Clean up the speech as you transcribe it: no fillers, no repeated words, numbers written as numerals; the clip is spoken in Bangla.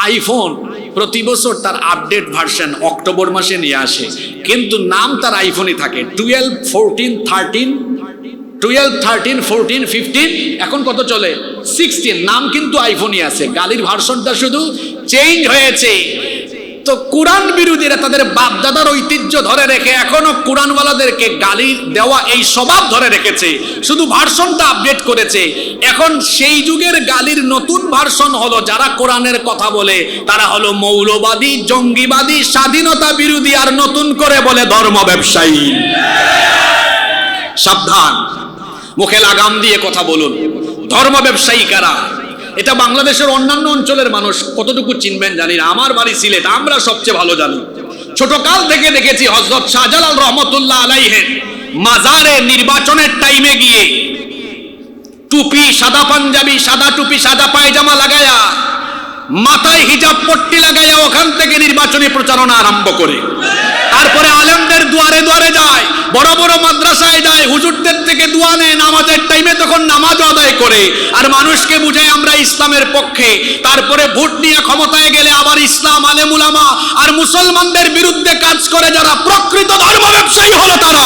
আইফোন প্রতি বছর তার আপডেট ভার্সন অক্টোবর মাসে নিয়ে আসে, কিন্তু নাম তার আইফোনই থাকে। 12, 14, 13, 12, 13, 14, 15, এখন কত চলে 16, নাম কিন্তু আইফোনই আছে, গালির ভার্সনটা শুধু চেঞ্জ হয়েছে। তো কোরআন বিরোধীরা তাদের বাপ দাদার ঐতিহ্য ধরে রেখে এখনো কোরআনওয়ালাদেরকে গালি দেওয়া এই স্বভাব ধরে রেখেছে, শুধু ভার্সনটা আপডেট করেছে। এখন সেই যুগের গালির নতুন ভার্সন হলো, যারা কোরআনের কথা বলে তারা হলো মৌলবাদী, জঙ্গিবাদী, স্বাধীনতা বিরোধী, আর নতুন করে বলে ধর্ম ব্যবসায়ী। সাবধান, মুখে লাগাম দিয়ে কথা বলুন। ধর্ম ব্যবসায়ী কারা? এটা বাংলাদেশের অন্যান্য অঞ্চলের মানুষ কতটুকু চিনবেন জানি না, আমার বাড়ি সিলেট, আমরা সবচেয়ে ভালো জানি। ছোট কাল থেকে দেখেছি হযরত শাহজালাল রহমতুল্লাহ আলাইহির মাজারে নির্বাচনের টাইমে গিয়ে টুপি, সাদা পাঞ্জাবি, সাদা টুপি, সাদা পায়জামা লাগায়া, মাথায় হিজাব পট্টি লাগায়া ওখান থেকে নির্বাচনী প্রচারণা আরম্ভ করে। তারপরে আলেমদের দুয়ারে দুয়ারে যায়, বড় বড় মাদ্রাসায় যায়, হুজুরদের থেকে দোয়া নেয়, নামাজের টাইমে তখন নামাজ আদায় করে, আর মানুষকে বুঝায় আমরা ইসলামের পক্ষে। তারপরে ভোট নিয়ে ক্ষমতায় গেলে আবার ইসলাম, আলেম উলামা আর মুসলমানদের বিরুদ্ধে কাজ করে। যারা প্রকৃত ধর্ম ব্যবসায়ী হলো তারা।